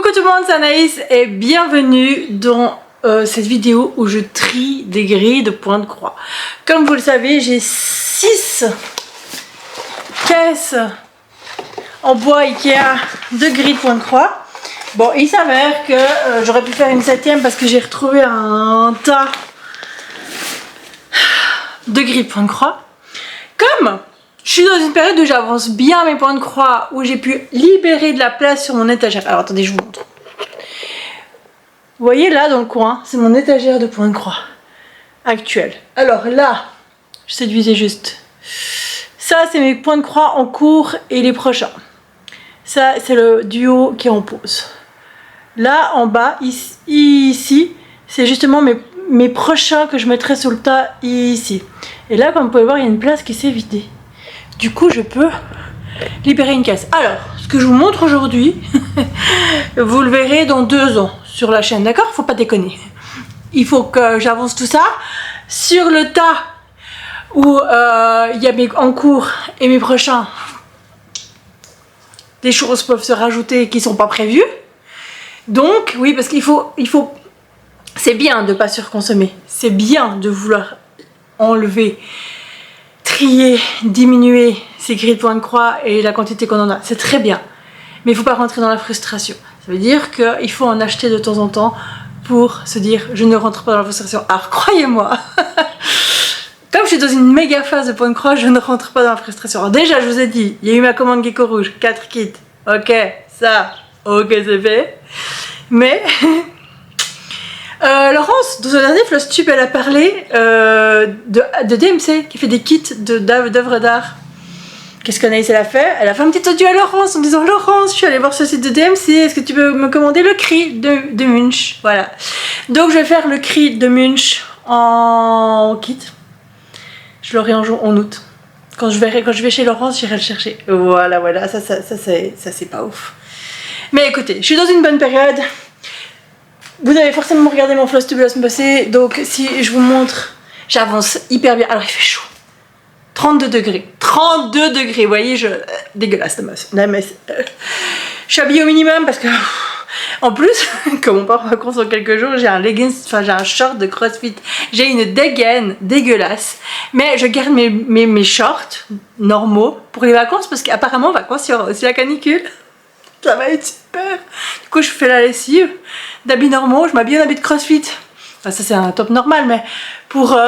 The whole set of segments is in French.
Coucou tout le monde, c'est Anaïs et bienvenue dans cette vidéo où je trie des grilles de points de croix. Comme vous le savez, j'ai 6 caisses en bois Ikea de grilles de points de croix. Bon, il s'avère que j'aurais pu faire une 7e parce que j'ai retrouvé un tas de grilles de points de croix. Comme je suis dans une période où j'avance bien mes points de croix, où j'ai pu libérer de la place sur mon étagère. Alors attendez, je vous montre. Vous voyez là dans le coin, c'est mon étagère de points de croix actuelle. Alors là, j'essaie de viser juste. Ça, c'est mes points de croix en cours et les prochains. Ça, c'est le duo qui est en pause. Là, en bas, ici, c'est justement mes prochains que je mettrai sur le tas ici. Et là, comme vous pouvez voir, il y a une place qui s'est vidée. Du coup, je peux libérer une caisse. Alors, ce que je vous montre aujourd'hui, vous le verrez dans 2 ans sur la chaîne, d'accord? Faut pas déconner. Il faut que j'avance tout ça. Sur le tas où il y a mes en cours et mes prochains, des choses peuvent se rajouter qui sont pas prévues. Donc, oui, parce qu'il faut, c'est bien de ne pas surconsommer. C'est bien de vouloir enlever, trier, diminuer ces grilles de points de croix et la quantité qu'on en a. C'est très bien. Mais il ne faut pas rentrer dans la frustration. Ça veut dire qu'il faut en acheter de temps en temps pour se dire je ne rentre pas dans la frustration. Alors croyez-moi, comme je suis dans une méga phase de points de croix, je ne rentre pas dans la frustration. Alors déjà, je vous ai dit, il y a eu ma commande Gecko Rouge, 4 kits. Ok, ça, ok, c'est fait. Mais Laurence, dans son dernier Flostube, elle a parlé de DMC qui fait des kits d'œuvres d'art. Qu'est-ce qu'Anaïs elle a fait? Elle a fait un petit audio à Laurence en disant Laurence, je suis allée voir ce site de DMC, est-ce que tu peux me commander le cri de Munch? Voilà. Donc je vais faire le cri de Munch en kit. Je l'aurai en août. Quand je vais chez Laurence, j'irai le chercher. Voilà, ça c'est pas ouf. Mais écoutez, je suis dans une bonne période. Vous avez forcément regardé mon Flostube la semaine passée, donc si je vous montre, j'avance hyper bien. Alors il fait chaud. 32 degrés. 32 degrés, vous voyez, dégueulasse la messe. Je suis habillée au minimum parce que, en plus, comme on part en vacances dans quelques jours, j'ai un leggings, enfin j'ai un short de CrossFit. J'ai une dégaine dégueulasse. Mais je garde mes shorts normaux pour les vacances parce qu'apparemment, en vacances, il y aura aussi la canicule. Ça va être super. Du coup, je fais la lessive d'habits normaux. Je m'habille en habit de CrossFit. Enfin, ça, c'est un top normal, mais pour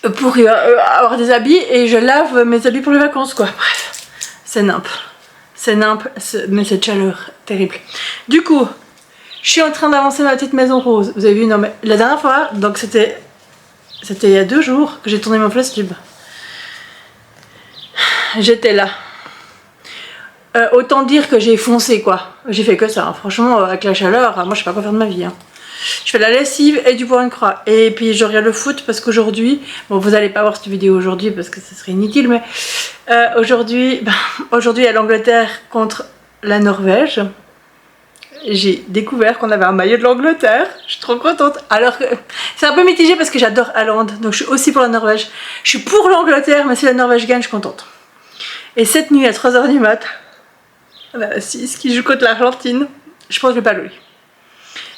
avoir des habits et je lave mes habits pour les vacances, quoi. Bref, c'est nimp. C'est nimp, mais cette chaleur terrible. Du coup, je suis en train d'avancer ma petite maison rose. Vous avez vu, non, mais la dernière fois, donc c'était il y a 2 jours que j'ai tourné mon Flostube. J'étais là. Autant dire que j'ai foncé, quoi. J'ai fait que ça, hein. Franchement, avec la chaleur, moi je sais pas quoi faire de ma vie, hein. Je fais la lessive et du point de croix. Et puis je regarde le foot parce qu'aujourd'hui, bon, vous allez pas voir cette vidéo aujourd'hui parce que ce serait inutile, mais aujourd'hui il y a l'Angleterre contre la Norvège. J'ai découvert qu'on avait un maillot de l'Angleterre. Je suis trop contente. Alors que c'est un peu mitigé parce que j'adore Haaland, donc je suis aussi pour la Norvège. Je suis pour l'Angleterre, mais si la Norvège gagne, je suis contente. Et cette nuit à 3 h du mat, on a 6 qui joue contre l'Argentine. Je pense que je vais pas louer.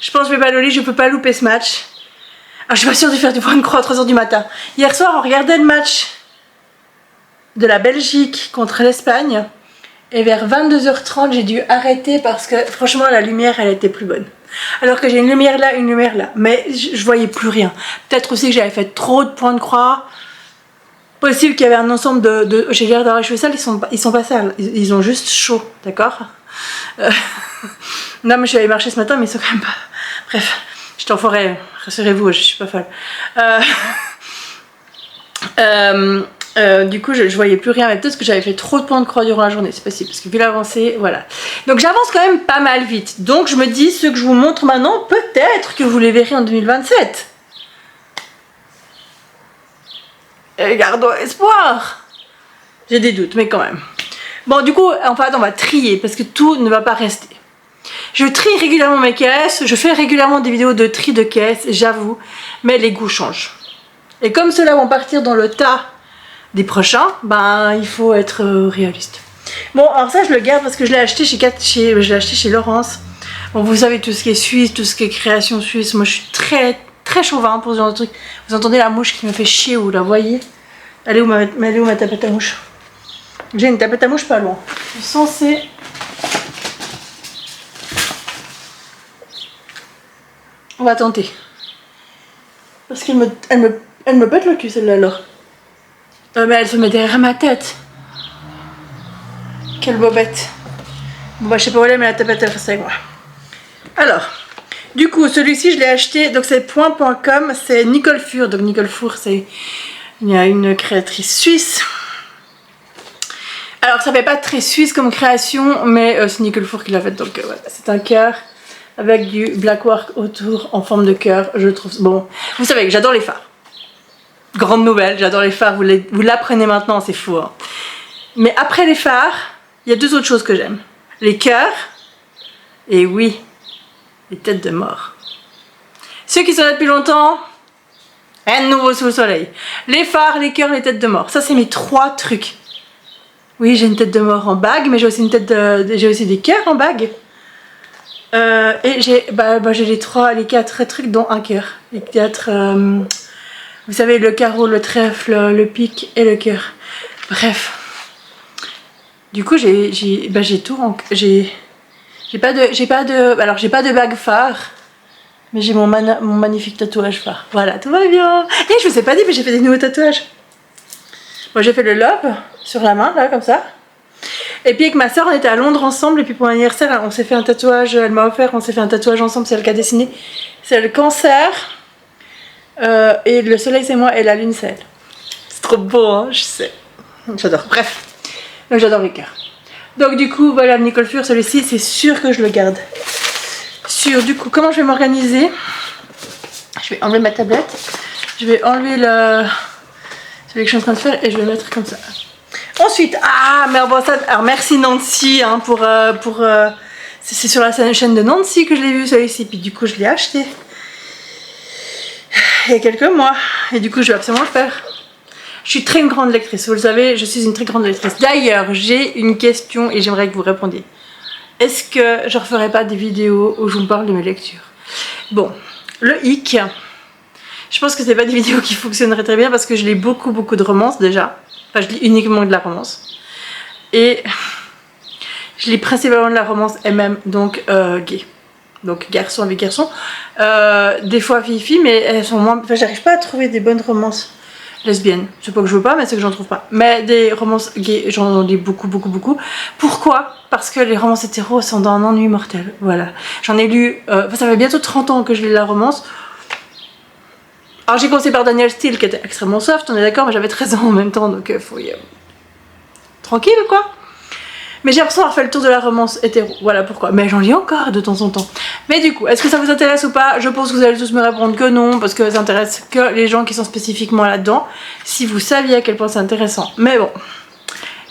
Je peux pas louper ce match. Alors je suis pas sûre de faire du point de croix à 3 h du matin. Hier soir, on regardait le match de la Belgique contre l'Espagne. Et vers 22 h 30, j'ai dû arrêter parce que franchement, la lumière, elle était plus bonne. Alors que j'ai une lumière là, une lumière là. Mais je voyais plus rien. Peut-être aussi que j'avais fait trop de points de croix. Possible qu'il y avait un ensemble de... J'ai l'air d'avoir les cheveux sales, ils sont pas sales. Ils ont juste chaud, d'accord? Non, mais je suis allée marcher ce matin, mais ils sont quand même pas... Bref, j'étais en forêt, rassurez-vous, je suis pas folle. Du coup, je voyais plus rien, mais peut-être que j'avais fait trop de points de croix durant la journée, c'est possible, parce que vu l'avancée, voilà. Donc j'avance quand même pas mal vite. Donc je me dis, ce que je vous montre maintenant, peut-être que vous les verrez en 2027. Et gardons espoir. J'ai des doutes, mais quand même. Bon, du coup, en fait, on va trier, parce que tout ne va pas rester. Je trie régulièrement mes caisses, je fais régulièrement des vidéos de tri de caisses, j'avoue, mais les goûts changent. Et comme ceux-là vont partir dans le tas des prochains, ben il faut être réaliste. Bon, alors ça, je le garde parce que je l'ai acheté je l'ai acheté chez Laurence. Bon, vous savez, tout ce qui est suisse, tout ce qui est création suisse, moi je suis très chauvin pour ce genre de truc. Vous entendez la mouche qui me fait chier, vous la voyez? Elle est où ma tapette à mouche? J'ai une tapette à mouche pas loin. Je suis censée... On va tenter. Parce qu'elle me pète le cul celle-là alors. Mais elle se met derrière ma tête. Quelle bobette. Bon bah je sais pas où elle est, mais la tapette elle reste avec moi. Alors, du coup celui-ci je l'ai acheté, donc c'est point.com, c'est Nicole Fur. Donc Nicole Fur c'est une créatrice suisse. Alors ça fait pas très suisse comme création, mais c'est Nicole Fur qui l'a fait, donc voilà, c'est un cœur avec du black work autour en forme de cœur, je trouve. Bon, vous savez que j'adore les fards. Grande nouvelle, j'adore les fards, vous l'apprenez maintenant, c'est fou. Hein. Mais après les fards, il y a deux autres choses que j'aime. Les cœurs, et oui, les têtes de mort. Ceux qui sont là depuis longtemps, rien de nouveau sous le soleil. Les fards, les cœurs, les têtes de mort. Ça, c'est mes 3 trucs. Oui, j'ai une tête de mort en bague, mais j'ai aussi j'ai aussi des cœurs en bague. Et j'ai les 4 trucs, dont un cœur. Les 4, vous savez, le carreau, le trèfle, le pic et le cœur. Bref. Du coup, j'ai tout. J'ai pas de bague phare, mais j'ai mon magnifique tatouage phare. Voilà, tout va bien. Et je vous ai pas dit, mais j'ai fait des nouveaux tatouages. Moi, j'ai fait le love sur la main, là, comme ça. Et puis avec ma soeur, on était à Londres ensemble, et puis pour mon anniversaire, on s'est fait un tatouage, elle m'a offert, on s'est fait un tatouage ensemble, c'est elle qui a dessiné. C'est le cancer, et le soleil c'est moi, et la lune c'est elle. C'est trop beau, hein, je sais. J'adore, bref. Donc j'adore les cœurs. Donc du coup, voilà, le Nicole Fur, celui-ci, c'est sûr que je le garde. Du coup, comment je vais m'organiser? Je vais enlever ma tablette, je vais enlever celui que je suis en train de faire, et je vais le mettre comme ça. Ensuite, alors merci Nancy hein, c'est sur la chaîne de Nancy que je l'ai vu celui-ci, puis du coup je l'ai acheté il y a quelques mois, et du coup je vais absolument le faire. Je suis très grande lectrice, vous le savez, je suis une très grande lectrice. D'ailleurs, j'ai une question et j'aimerais que vous répondiez. Est-ce que je referai pas des vidéos où je vous parle de mes lectures? Bon, le hic, je pense que c'est pas des vidéos qui fonctionneraient très bien parce que je lis beaucoup de romances déjà. Enfin, je lis uniquement de la romance. Et je lis principalement de la romance MM, donc gay. Donc garçon avec garçon. Des fois fille-fille, mais elles sont moins... Enfin, j'arrive pas à trouver des bonnes romances lesbiennes. C'est pas que je veux pas, mais c'est que j'en trouve pas. Mais des romances gays, j'en lis beaucoup. Pourquoi? Parce que les romances hétéros sont dans un ennui mortel. Voilà. J'en ai lu... ça fait bientôt 30 ans que je lis la romance. Alors j'ai commencé par Daniel Steele qui était extrêmement soft, on est d'accord, mais j'avais 13 ans en même temps, donc faut y... tranquille quoi. Mais j'ai l'impression d'avoir fait le tour de la romance hétéro, voilà pourquoi. Mais j'en lis encore de temps en temps. Mais du coup, est-ce que ça vous intéresse ou pas? Je pense que vous allez tous me répondre que non, parce que ça intéresse que les gens qui sont spécifiquement là-dedans. Si vous saviez à quel point c'est intéressant. Mais bon,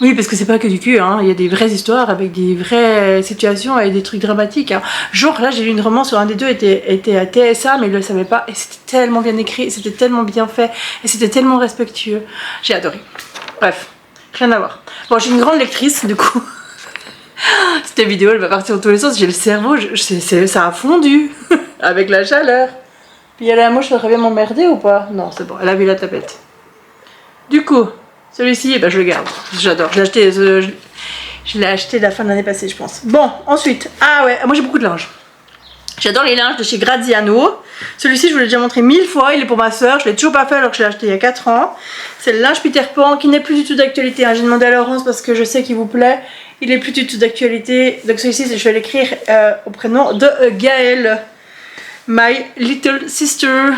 oui, parce que c'est pas que du cul, hein. Il y a des vraies histoires avec des vraies situations et des trucs dramatiques. Hein. Genre là, j'ai lu une romance sur un des deux était à TSA, mais il le savait pas. Et c'était tellement bien écrit, c'était tellement bien fait, et c'était tellement respectueux. J'ai adoré. Bref, rien à voir. Bon, j'ai une grande lectrice, du coup. Cette vidéo, elle va partir dans tous les sens. J'ai le cerveau, ça a fondu avec la chaleur. Puis il y a la mouche, ça devrait bien m'emmerder ou pas? Non, c'est bon, elle a vu la tapette. Du coup. Celui-ci, je le garde. J'adore. Je l'ai acheté la fin de l'année passée, je pense. Bon, ensuite. Ah ouais, moi j'ai beaucoup de linge. J'adore les linges de chez Graziano. Celui-ci, je vous l'ai déjà montré 1000 fois. Il est pour ma soeur. Je l'ai toujours pas fait alors que je l'ai acheté il y a 4 ans. C'est le linge Peter Pan qui n'est plus du tout d'actualité. Hein. J'ai demandé à Laurence parce que je sais qu'il vous plaît. Il est plus du tout d'actualité. Donc celui-ci, je vais l'écrire au prénom de Gaëlle. My little sister.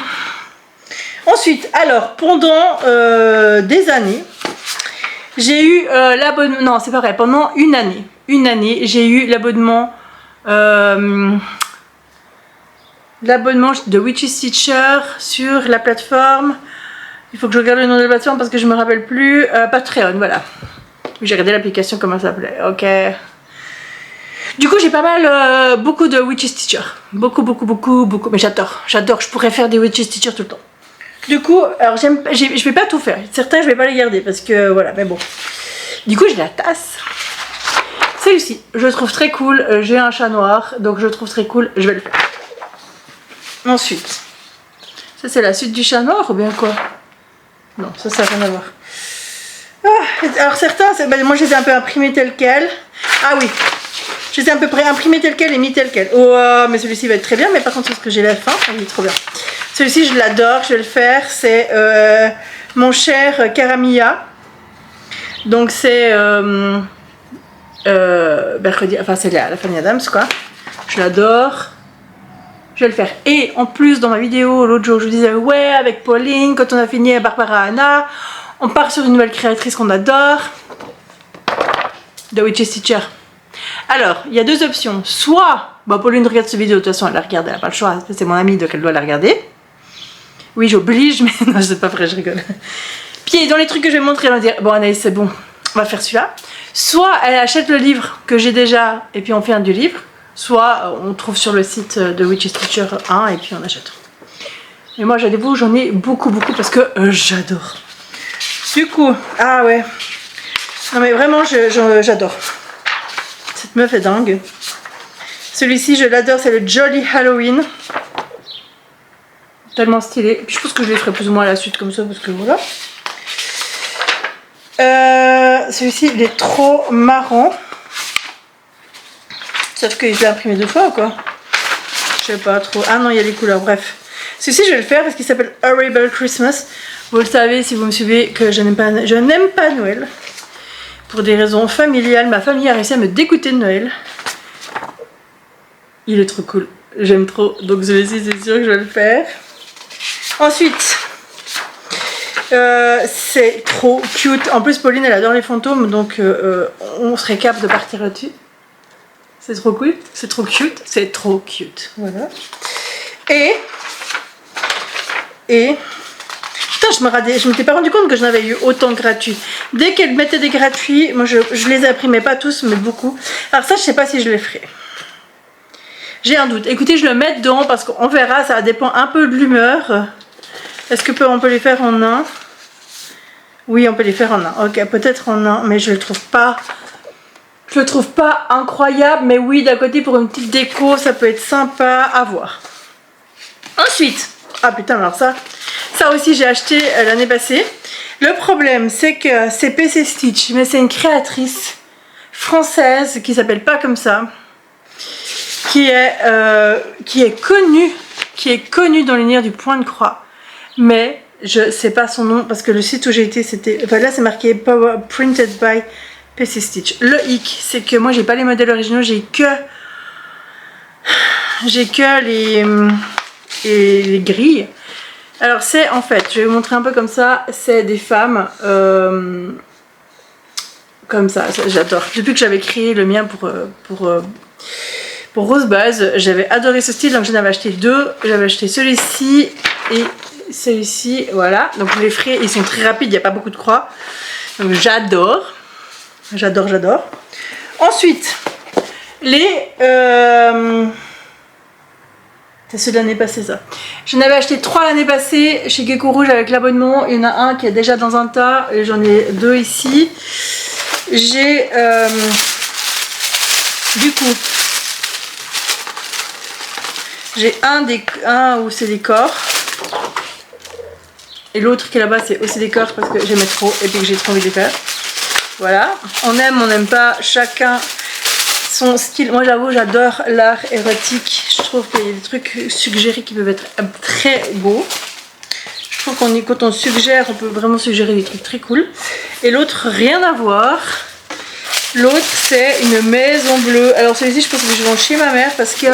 Ensuite, alors, pendant des années, j'ai eu l'abonnement... Non, c'est pas vrai, pendant une année, j'ai eu l'abonnement de Witch's Teacher sur la plateforme. Il faut que je regarde le nom de la plateforme parce que je me rappelle plus. Patreon, voilà. J'ai regardé l'application, comment ça s'appelait. Ok. Du coup, j'ai pas mal, beaucoup de Witch's Teacher. Beaucoup. Mais j'adore. Je pourrais faire des Witch's Teacher tout le temps. Du coup, alors je vais pas tout faire. Certains, je vais pas les garder parce que voilà, mais bon. Du coup, j'ai la tasse. celui-ci, je le trouve très cool. J'ai un chat noir, donc je le trouve très cool. Je vais le faire. Ensuite, ça c'est la suite du chat noir ou bien quoi? Non, ça n'a rien à voir. Ah, alors certains, moi je les ai un peu imprimés tel quel. Ah oui, je les ai un peu imprimés tel quel et mis tel quel. Oh, mais celui-ci va être très bien, mais par contre, c'est ce que j'ai la fin, il est trop bien. Celui-ci, je l'adore, je vais le faire. C'est mon cher Caramilla. Donc c'est mercredi, enfin c'est la famille Adams quoi. Je l'adore. Je vais le faire. Et en plus, dans ma vidéo, l'autre jour, je vous disais, ouais, avec Pauline, quand on a fini à Barbara Anna, on part sur une nouvelle créatrice qu'on adore. The Witch's Teacher. Alors, il y a deux options. Soit, bah, Pauline regarde cette vidéo, de toute façon, elle la regarde, elle n'a pas le choix, c'est mon amie, donc elle doit la regarder. Oui, j'oblige, mais non, c'est pas vrai, je rigole. Puis, dans les trucs que je vais montrer, elle va dire, bon, Anaïs, c'est bon, on va faire celui-là. Soit, elle achète le livre que j'ai déjà, et puis on fait un du livre. Soit on trouve sur le site de Witch's Teacher 1 et puis on achète. Mais moi j'avoue j'en ai beaucoup parce que j'adore. Du coup, ah ouais. Non mais vraiment j'adore. Cette meuf est dingue. Celui-ci je l'adore, c'est le Jolly Halloween. Tellement stylé. Et puis je pense que je les ferai plus ou moins à la suite comme ça parce que voilà. Celui-ci il est trop marrant. Sauf qu'il est imprimé deux fois ou quoi? Je sais pas trop. Ah non, il y a les couleurs, bref. Celui-ci, je vais le faire parce qu'il s'appelle Horrible Christmas. Vous le savez si vous me suivez que je n'aime pas Noël. Pour des raisons familiales. Ma famille a réussi à me dégoûter de Noël. Il est trop cool. J'aime trop. Donc celui-ci, c'est sûr que je vais le faire. Ensuite, c'est trop cute. En plus, Pauline, elle adore les fantômes. Donc, on serait capable de partir là-dessus. C'est trop cool, c'est trop cute, c'est trop cute. Voilà. Putain, je m'étais pas rendu compte que j'en avais eu autant de gratuits. Dès qu'elle mettait des gratuits, moi je les imprimais pas tous, mais beaucoup. Alors ça, je sais pas si je les ferai. J'ai un doute. Écoutez, je le mets dedans parce qu'on verra, ça dépend un peu de l'humeur. Est-ce qu'on peut les faire en un? Oui, on peut les faire en un. Ok, peut-être en un, mais je le trouve pas. Je le trouve pas incroyable, mais oui, d'un côté, pour une petite déco, ça peut être sympa à voir. Ensuite, ah putain, alors ça aussi, j'ai acheté l'année passée. Le problème, c'est que c'est PC Stitch, mais c'est une créatrice française qui s'appelle pas comme ça, qui est connue dans l'univers du point de croix, mais je sais pas son nom parce que le site où j'ai été, c'était, enfin là, c'est marqué Power Printed by PC Stitch. Le hic, c'est que moi j'ai pas les modèles originaux, j'ai que les grilles. Alors c'est en fait, je vais vous montrer un peu comme ça, c'est des femmes comme ça, j'adore. Depuis que j'avais créé le mien pour Rosebuzz, j'avais adoré ce style, donc j'en avais acheté deux. J'avais acheté celui-ci et celui-ci, voilà. Donc je les ferai, ils sont très rapides, il n'y a pas beaucoup de croix. Donc j'adore. J'adore. Ensuite, c'est ceux de l'année passée ça. J'en avais acheté 3 l'année passée chez Gecko Rouge avec l'abonnement. Il y en a un qui est déjà dans un tas et j'en ai 2 ici. J'ai du coup j'ai un où c'est des corps. Et l'autre qui est là-bas c'est aussi des corps parce que j'aimais trop et puis que j'ai trop envie de les faire. Voilà, on n'aime pas, chacun son style. Moi j'avoue j'adore l'art érotique, je trouve qu'il y a des trucs suggérés qui peuvent être très beaux. Je trouve quand on suggère, on peut vraiment suggérer des trucs très cool. Et l'autre, rien à voir. L'autre c'est une maison bleue. Alors celui-ci je pense que je vais en chez ma mère parce que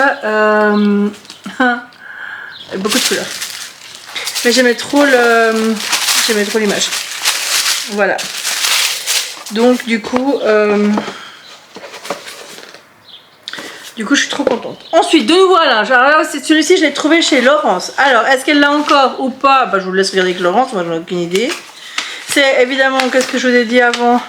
beaucoup de couleurs. Mais j'aimais trop l'image. Voilà. Donc du coup je suis trop contente. Ensuite de nouveau là, celui-ci je l'ai trouvé chez Laurence. Alors est-ce qu'elle l'a encore ou pas? Bah, je vous laisse regarder avec Laurence, moi j'en ai aucune idée. C'est évidemment, qu'est-ce que je vous ai dit avant?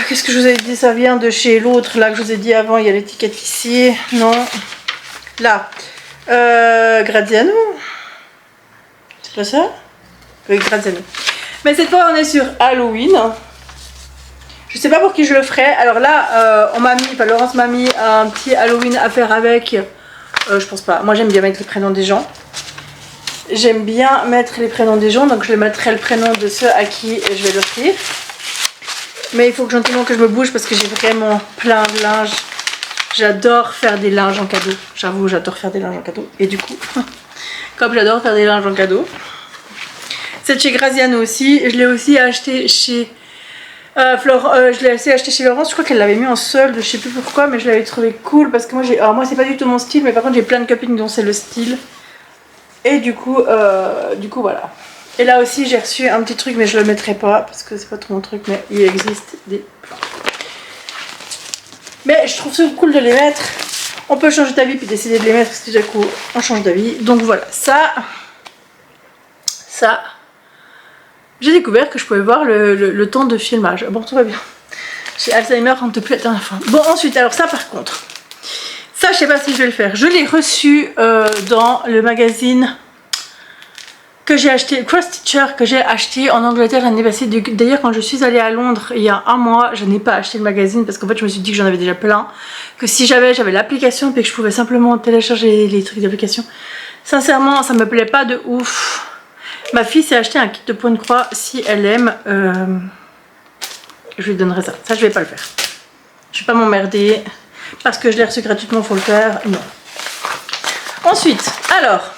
Qu'est-ce que je vous ai dit? Ça vient de chez l'autre là que je vous ai dit avant, il y a l'étiquette ici. Non. Là. Graziano. C'est pas ça? Oui, Graziano. Mais cette fois on est sur Halloween. Je sais pas pour qui je le ferai. Alors là, on m'a mis, enfin Laurence m'a mis un petit Halloween à faire avec. Je pense pas. Moi j'aime bien mettre les prénoms des gens. J'aime bien mettre les prénoms des gens, donc je mettrai le prénom de ceux à qui je vais l'offrir. Mais il faut que gentiment que je me bouge parce que j'ai vraiment plein de linge. J'adore faire des linges en cadeau. J'avoue, j'adore faire des linges en cadeau. Et du coup, comme j'adore faire des linges en cadeau, c'est chez Graziano aussi. Je l'ai aussi acheté chez je l'ai aussi acheté chez Laurence. Je crois qu'elle l'avait mis en solde, je sais plus pourquoi, mais je l'avais trouvé cool parce que moi j'ai. Alors moi c'est pas du tout mon style, mais par contre j'ai plein de copines dont c'est le style. Et du coup voilà. Et là aussi j'ai reçu un petit truc, mais je le mettrai pas parce que c'est pas trop mon truc, mais il existe des plans. Mais je trouve ça cool de les mettre. On peut changer d'avis puis décider de les mettre parce que du coup on change d'avis. Donc voilà, ça. J'ai découvert que je pouvais voir le temps de filmage. Bon, tout va bien. J'ai Alzheimer depuis la dernière fois. Bon, ensuite, alors ça par contre. Ça, je sais pas si je vais le faire. Je l'ai reçu dans le magazine que j'ai acheté, Cross Stitcher, que j'ai acheté en Angleterre l'année passée. D'ailleurs, quand je suis allée à Londres il y a un mois, je n'ai pas acheté le magazine parce qu'en fait, je me suis dit que j'en avais déjà plein. Que si j'avais l'application puis que je pouvais simplement télécharger les trucs d'application. Sincèrement, ça me plaît pas de ouf. Ma fille s'est acheté un kit de point de croix. Si elle aime, je lui donnerai ça. Ça, je vais pas le faire. Je vais pas m'emmerder. Parce que je l'ai reçu gratuitement, faut le faire. Non. Ensuite, alors.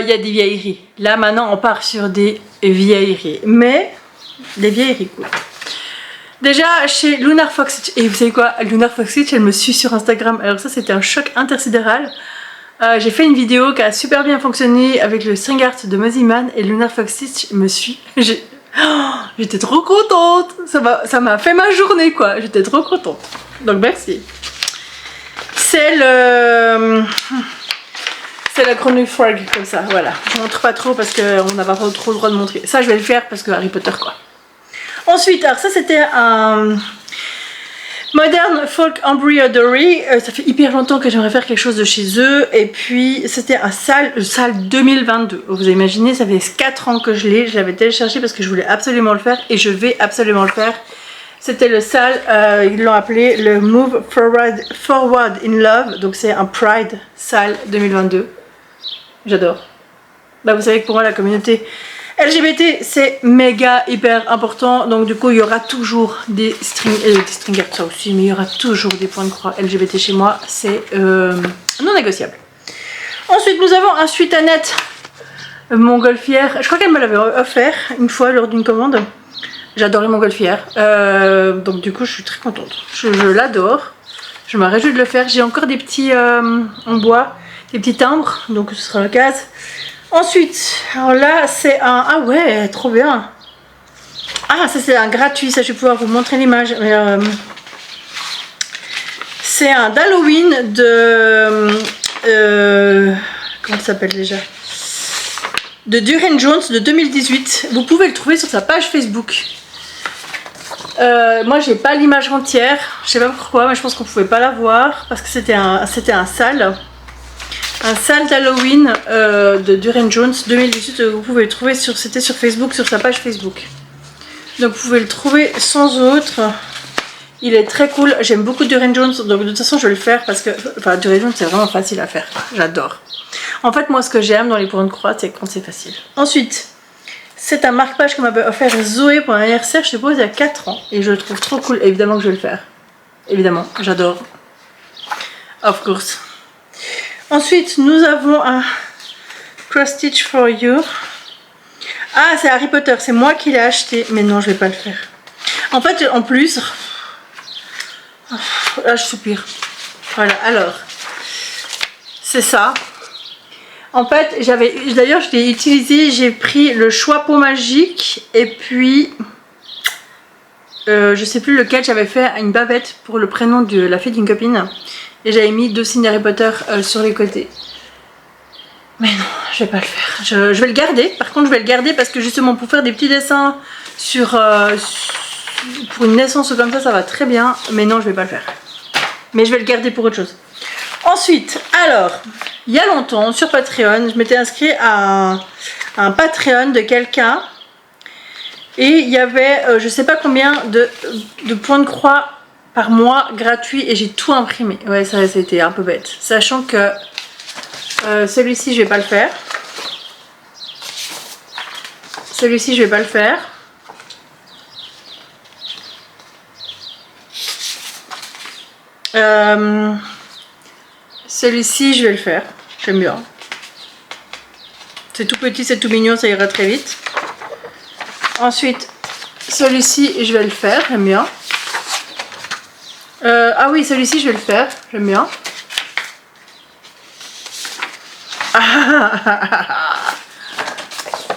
Il y a des vieilleries. Là, maintenant, on part sur des vieilleries. Mais, des vieilleries cool. Déjà, chez Lunar Fox Stitch. Et vous savez quoi? Lunar Fox Stitch, elle me suit sur Instagram. Alors ça, c'était un choc intersidéral. J'ai fait une vidéo qui a super bien fonctionné avec le string art de Mosiman et Lunar Fox Stitch me suit. J'étais trop contente. Ça m'a fait ma journée quoi. J'étais trop contente. Donc merci. C'est la grenouille frog comme ça. Voilà. Je montre pas trop parce qu'on n'a pas trop le droit de montrer. Ça je vais le faire parce que Harry Potter quoi. Ensuite, alors ça c'était un Modern Folk Embroidery, ça fait hyper longtemps que j'aimerais faire quelque chose de chez eux. Et puis c'était un salle 2022. Vous avez imaginé, ça fait 4 ans que je l'avais téléchargé parce que je voulais absolument le faire. Et je vais absolument le faire. C'était le salle, ils l'ont appelé le Move Forward in Love. Donc c'est un Pride salle 2022. J'adore. Bah, vous savez que pour moi la communauté LGBT c'est méga hyper important, donc du coup il y aura toujours des string art ça aussi, mais il y aura toujours des points de croix LGBT chez moi, c'est non négociable. Ensuite nous avons un suite à net montgolfière, je crois qu'elle me l'avait offert une fois lors d'une commande. J'adore les montgolfières, donc du coup je suis très contente, je l'adore, je me réjouis de le faire. J'ai encore des petits en bois, des petits timbres, donc ce sera l'occasion. Ensuite, alors là c'est un... Ah ouais, trop bien. Ah ça c'est un gratuit, ça je vais pouvoir vous montrer l'image. C'est un d'Halloween de... comment ça s'appelle déjà? De Durand Jones de 2018. Vous pouvez le trouver sur sa page Facebook. Moi j'ai pas l'image entière, je sais pas pourquoi, mais je pense qu'on pouvait pas la voir parce que c'était un sale. Un sale d'Halloween de Durand Jones 2018, vous pouvez le trouver c'était sur Facebook, sur sa page Facebook. Donc vous pouvez le trouver sans autre. Il est très cool, j'aime beaucoup Durand Jones, donc de toute façon je vais le faire parce que, enfin Durand Jones c'est vraiment facile à faire, j'adore. En fait moi ce que j'aime dans les points de croix c'est quand c'est facile. Ensuite, c'est un marque-page que m'avait offert Zoé pour un anniversaire, je suppose il y a 4 ans. Et je le trouve trop cool, évidemment que je vais le faire. Évidemment, j'adore. Of course. Ensuite, nous avons un Cross Stitch for You. Ah, c'est Harry Potter, c'est moi qui l'ai acheté. Mais non, je vais pas le faire. En fait, en plus... Là, je soupire. Voilà, alors... C'est ça. En fait, d'ailleurs, je l'ai utilisé. J'ai pris le choix peau magique. Et puis... je sais plus lequel, j'avais fait une bavette pour le prénom de la fille d'une copine. Et j'avais mis 2 signes Harry Potter sur les côtés. Mais non, je vais pas le faire. Je vais le garder. Par contre, je vais le garder parce que justement pour faire des petits dessins pour une naissance ou comme ça va très bien. Mais non, je vais pas le faire. Mais je vais le garder pour autre chose. Ensuite, alors, il y a longtemps sur Patreon, je m'étais inscrite à un Patreon de quelqu'un Et il y avait je sais pas combien de points de croix par mois gratuits et j'ai tout imprimé. Ouais, ça c'était un peu bête. Sachant que celui-ci je vais pas le faire. Celui-ci je vais pas le faire. Celui-ci je vais le faire. J'aime bien. C'est tout petit, c'est tout mignon, ça ira très vite. Ensuite, celui-ci, je vais le faire, j'aime bien. Ah oui, celui-ci, je vais le faire, j'aime bien.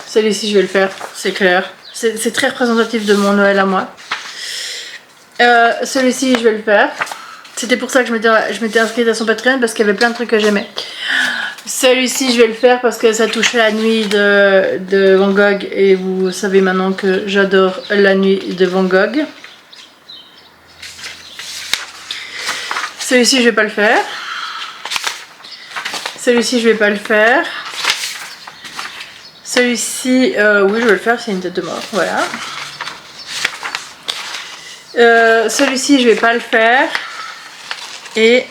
Celui-ci, je vais le faire, c'est clair. C'est très représentatif de mon Noël à moi. Celui-ci, je vais le faire. C'était pour ça que je m'étais inscrite à son Patreon parce qu'il y avait plein de trucs que j'aimais. Celui-ci, je vais le faire parce que ça touche la nuit de Van Gogh et vous savez maintenant que j'adore la nuit de Van Gogh. Celui-ci, je vais pas le faire. Celui-ci, je vais pas le faire. Celui-ci, oui, je vais le faire, c'est une tête de mort, voilà. Celui-ci, je vais pas le faire. Et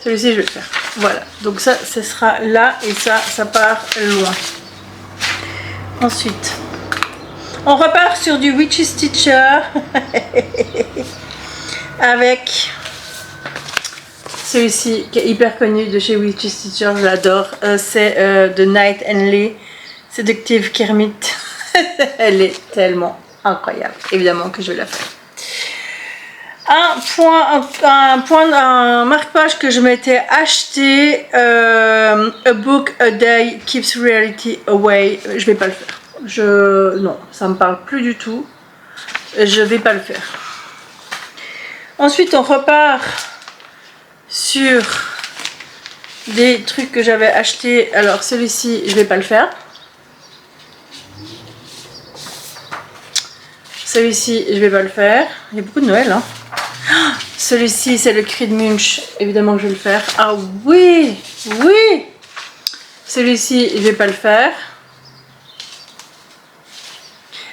celui-ci, je vais le faire. Voilà, donc ça, ce sera là et ça part loin. Ensuite, on repart sur du Witch's Teacher avec celui-ci qui est hyper connu de chez Witch's Teacher, je l'adore. C'est The Night and Lee, Seductive Kermit. Elle est tellement incroyable, évidemment que je vais la faire. Un marque-page que je m'étais acheté, A Book a Day Keeps Reality Away. Je vais pas le faire. Non, ça me parle plus du tout. Je vais pas le faire. Ensuite, on repart sur des trucs que j'avais acheté. Alors, celui-ci, je vais pas le faire. Celui-ci, je vais pas le faire. Il y a beaucoup de Noël, hein. Celui-ci, c'est le cri de Munch. Évidemment que je vais le faire. Ah oui, oui. Celui-ci, je vais pas le faire.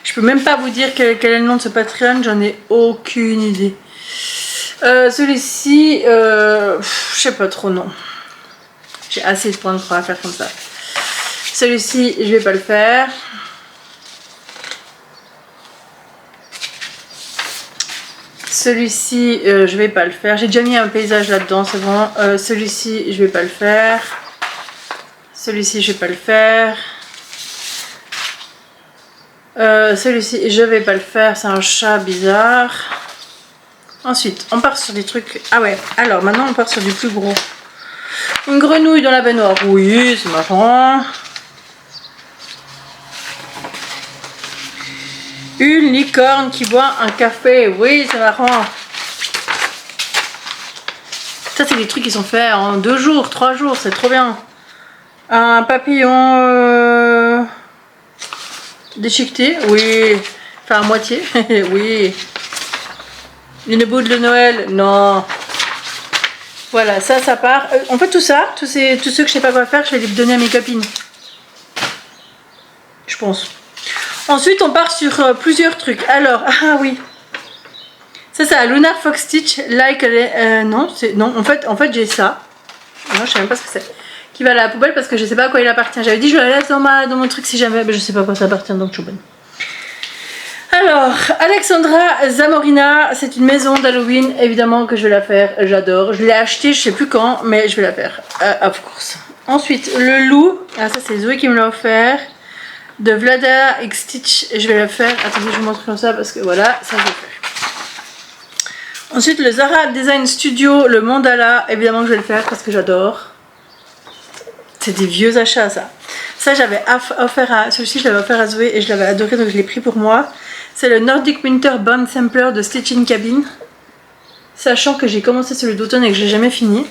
Je peux même pas vous dire quel est le nom de ce Patreon. J'en ai aucune idée. Celui-ci, je sais pas trop, non. J'ai assez de points de croix à faire comme ça. Celui-ci, je vais pas le faire. Celui-ci, je vais pas le faire. J'ai déjà mis un paysage là-dedans, c'est bon. Celui-ci, je vais pas le faire. Celui-ci, je vais pas le faire. Celui-ci, je vais pas le faire. C'est un chat bizarre. Ensuite, on part sur des trucs... Ah ouais, alors maintenant on part sur du plus gros. Une grenouille dans la baignoire. Oui, c'est marrant. Une licorne qui boit un café. Oui, c'est marrant. Ça, c'est des trucs qui sont faits en 2 jours, 3 jours. C'est trop bien. Un papillon déchiqueté. Oui. Enfin, à moitié. Oui. Une boule de Noël. Non. Voilà, ça part. En fait, tout ça, tous ceux que je sais pas quoi faire, je vais les donner à mes copines. Je pense. Ensuite, on part sur plusieurs trucs. Alors, ah oui. Ça, c'est un Lunar Fox Stitch. Like, non, en fait j'ai ça. Non, je sais même pas ce que c'est. Qui va à la poubelle parce que je sais pas à quoi il appartient. J'avais dit je la laisse dans mon truc si jamais, mais je sais pas à quoi ça appartient, donc je suis bonne. Alors, Alexandra Zamorina, c'est une maison d'Halloween, évidemment que je vais la faire, j'adore. Je l'ai acheté, je sais plus quand, mais je vais la faire, of course. Ensuite, le loup, ah ça c'est Zoé qui me l'a offert, de Vlada X Stitch, je vais la faire. Attendez, je vous montre comme ça parce que voilà, ça je vais faire. Ensuite, le Zara Design Studio, le mandala, évidemment que je vais le faire parce que j'adore. C'est des vieux achats ça. Ça j'avais offert à, celui-ci je l'avais offert à Zoé et je l'avais adoré donc je l'ai pris pour moi. C'est le Nordic Winter Bond Sampler de Stitch in Cabin. Sachant que j'ai commencé celui d'automne et que je l'ai jamais fini.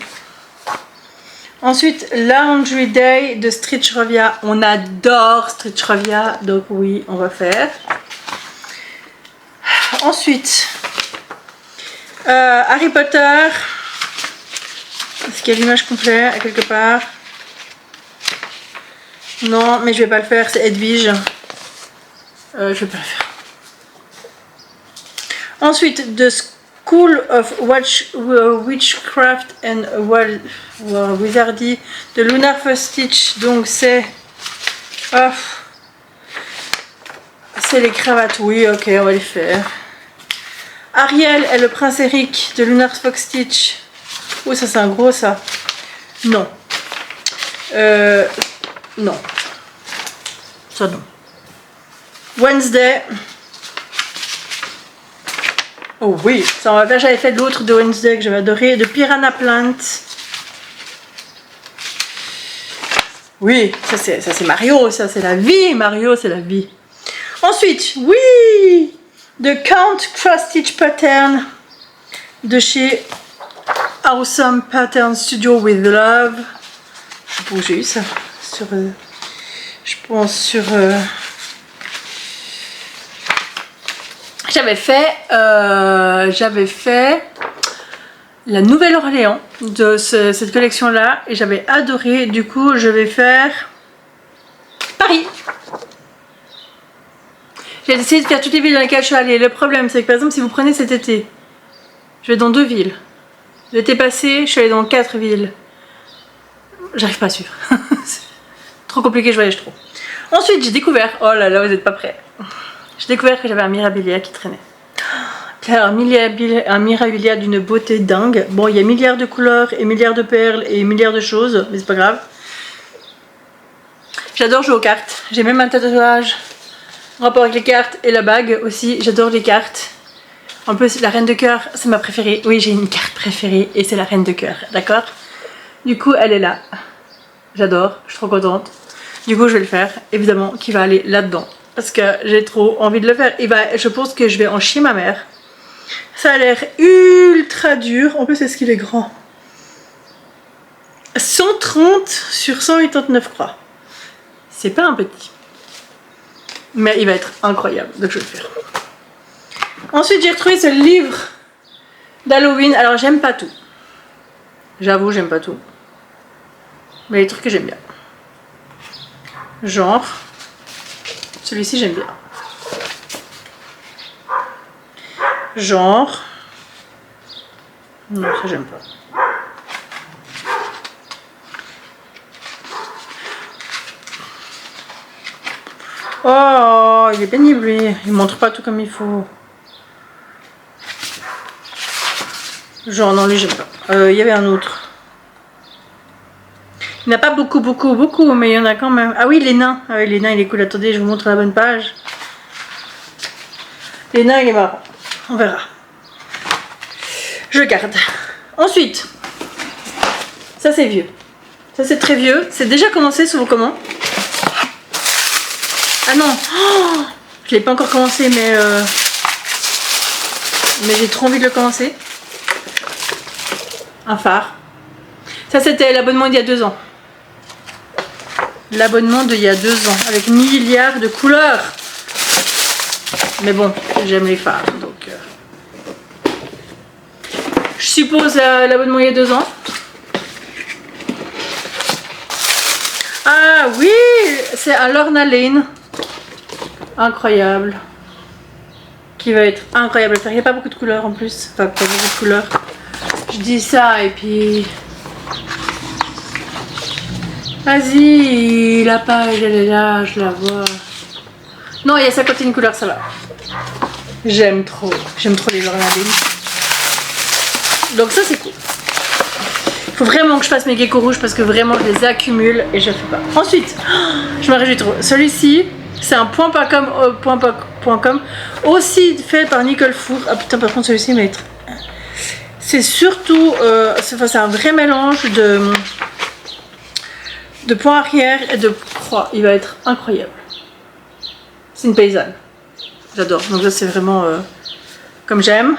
Ensuite, Laundry Day de Stitchrovia. On adore Stitchrovia, donc oui, on va faire. Ensuite, Harry Potter. Est-ce qu'il y a l'image complète à quelque part? Non, mais je vais pas le faire, c'est Edwige. Je vais pas le faire. Ensuite, The School of Witchcraft and Wizardry de Lunar First Stitch. Donc c'est... Oh, c'est les cravates, oui, ok, on va les faire. Ariel et le prince Eric de Lunar Fox Stitch. Oh, ça c'est un gros ça. Non. Non. Ça non. Wednesday. Oh oui, ça on va faire. J'avais fait l'autre de Wednesday que j'avais adoré, de Piranha Plant. Oui, ça c'est Mario, ça c'est la vie. Mario, c'est la vie. Ensuite, oui, de Count Cross Stitch Pattern de chez Awesome Pattern Studio with Love. Je sais pas où j'ai eu ça. Sur, je pense sur. J'avais fait la Nouvelle-Orléans de cette collection-là et j'avais adoré. Du coup, je vais faire Paris. J'ai essayé de faire toutes les villes dans lesquelles je suis allée. Le problème, c'est que par exemple, si vous prenez cet été, je vais dans 2 villes. L'été passé, je suis allée dans 4 villes. J'arrive pas à suivre. C'est trop compliqué, je voyage trop. Ensuite, j'ai découvert... Oh là là, vous n'êtes pas prêts. J'ai découvert que j'avais un Mirabilia qui traînait. Un Mirabilia d'une beauté dingue. Bon, il y a milliards de couleurs et milliards de perles et milliards de choses, mais c'est pas grave. J'adore jouer aux cartes. J'ai même un tatouage en rapport avec les cartes et la bague aussi. J'adore les cartes. En plus, la reine de cœur, c'est ma préférée. Oui, j'ai une carte préférée et c'est la reine de cœur, d'accord? Du coup, elle est là. J'adore, je suis trop contente. Du coup, je vais le faire, évidemment, qui va aller là-dedans. Parce que j'ai trop envie de le faire. Et bah, je pense que je vais en chier ma mère. Ça a l'air ultra dur. En plus, est-ce qu'il est grand? 130 sur 189 croix. C'est pas un petit. Mais il va être incroyable. Donc, je vais le faire. Ensuite, j'ai retrouvé ce livre d'Halloween. Alors, j'aime pas tout. J'avoue, j'aime pas tout. Mais les trucs que j'aime bien. Genre... Celui-ci, j'aime bien. Genre... Non, ça, j'aime pas. Oh, il est pénible, lui. Il montre pas tout comme il faut. Genre, non, lui, j'aime pas. Il y avait un autre. Il n'y en a pas beaucoup, mais il y en a quand même. Ah oui, les nains. Ah oui, les nains, il est cool. Attendez, je vous montre la bonne page. Les nains, il est marrant. On verra. Je garde. Ensuite, ça c'est vieux. Ça c'est très vieux. C'est déjà commencé sous vos commandes. Ah non, oh, je l'ai pas encore commencé, mais j'ai trop envie de le commencer. Un phare. Ça c'était l'abonnement d'il y a 2 ans. L'abonnement d'il y a 2 ans, avec milliards de couleurs. Mais bon, j'aime les phares, donc... Je suppose l'abonnement il y a 2 ans. Ah oui, c'est à Lorna Lane. Incroyable. Qui va être incroyable à faire. Il n'y a pas beaucoup de couleurs en plus. Enfin, pas beaucoup de couleurs. Je dis ça et puis... Vas-y, la page elle est là, je la vois. Non, il y a 51 couleurs, ça va. J'aime trop les Lorna Lane. Donc ça c'est cool. Il faut vraiment que je fasse mes geckos rouges parce que vraiment je les accumule et je ne fais pas. Ensuite, je me réjouis trop. Celui-ci, c'est un .com aussi fait par Nicole Four. Ah putain, par contre celui-ci va être... C'est surtout... c'est un vrai mélange de points arrière et de croix. Il va être incroyable. C'est une paysanne. J'adore. Donc là c'est vraiment comme j'aime.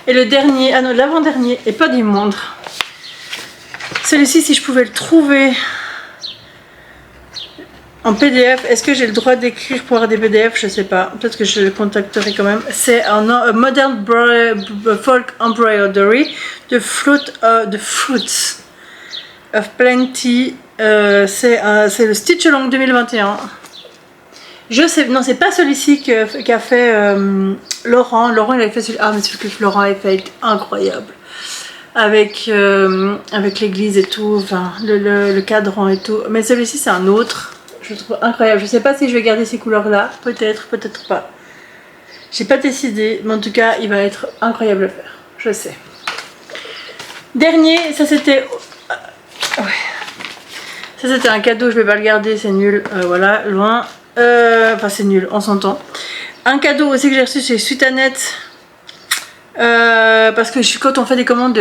Et le dernier, ah non, l'avant-dernier, et pas des moindres. Celui-ci, si je pouvais le trouver en PDF, est-ce que j'ai le droit d'écrire pour avoir des PDF? Je sais pas, peut-être que je le contacterai quand même. C'est un Modern Folk Embroidery de Fruits of Plenty. C'est le Stitch Along 2021. Je sais, non, c'est pas celui-ci qu'a fait Laurent. Laurent, il avait fait celui. Ah, mais celui que Laurent avait fait est incroyable. Avec l'église et tout, enfin, le cadran et tout. Mais celui-ci, c'est un autre. Je le trouve incroyable. Je sais pas si je vais garder ces couleurs-là. Peut-être, peut-être pas. J'ai pas décidé, mais en tout cas, il va être incroyable à faire. Je sais. Dernier, ça c'était. Ouais. Ça c'était un cadeau, je vais pas le garder, c'est nul. Voilà, loin. Enfin, c'est nul, on s'entend. Un cadeau aussi que j'ai reçu chez Sutanet. Parce que quand on fait des commandes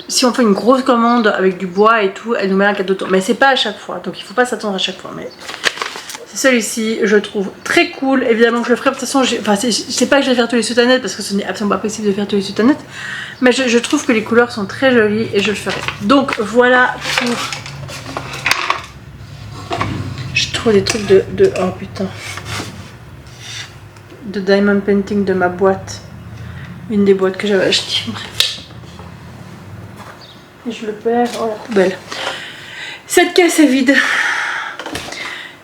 si on fait une grosse commande avec du bois et tout, elle nous met un cadeau. Mais c'est pas à chaque fois, donc il faut pas s'attendre à chaque fois. Mais c'est celui-ci, je trouve très cool. Évidemment que je le ferai. De toute façon, enfin, je sais pas que je vais faire tous les Sutanet parce que ce n'est absolument pas possible de faire tous les Sutanet. Mais je trouve que les couleurs sont très jolies et je le ferai. Donc voilà pour. Je trouve des trucs oh putain. De diamond painting de ma boîte. Une des boîtes que j'avais achetées. Bref. Et je le perds. Oh la poubelle. Cette caisse est vide.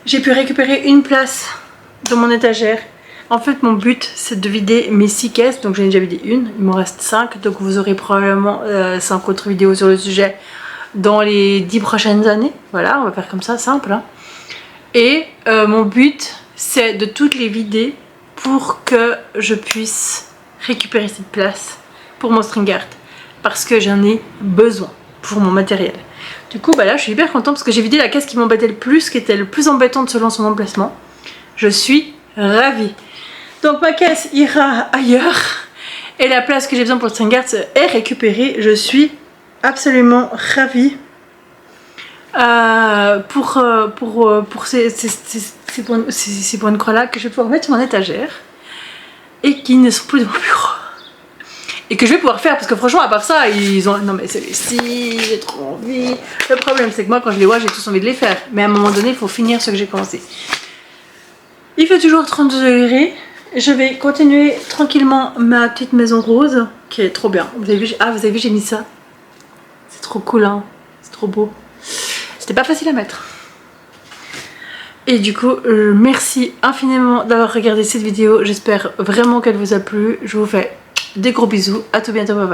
J'ai pu récupérer une place dans mon étagère. En fait, mon but, c'est de vider mes 6 caisses. Donc, j'en ai déjà vidé une. Il m'en reste 5. Donc, vous aurez probablement 5 autres vidéos sur le sujet dans les 10 prochaines années. Voilà, on va faire comme ça, simple. Hein. Et mon but, c'est de toutes les vider pour que je puisse récupérer cette place pour mon string art. Parce que j'en ai besoin pour mon matériel. Du coup, bah là, je suis hyper contente parce que j'ai vidé la caisse qui m'embêtait le plus, qui était le plus embêtante selon son emplacement. Je suis ravie. Donc ma caisse ira ailleurs et la place que j'ai besoin pour le string art est récupérée. Je suis absolument ravie pour ces points de croix là que je vais pouvoir mettre sur mon étagère et qui ne sont plus dans mon bureau. Et que je vais pouvoir faire parce que franchement à part ça ils ont... Non mais celui-ci j'ai trop envie. Le problème c'est que moi quand je les vois j'ai tous envie de les faire. Mais à un moment donné il faut finir ce que j'ai commencé. Il fait toujours 32 degrés. Je vais continuer tranquillement ma petite maison rose qui est trop bien. Vous avez vu, vous avez vu j'ai mis ça. C'est trop cool hein. C'est trop beau. C'était pas facile à mettre. Et du coup merci infiniment d'avoir regardé cette vidéo. J'espère vraiment qu'elle vous a plu. Je vous fais des gros bisous. À tout bientôt. Bye bye.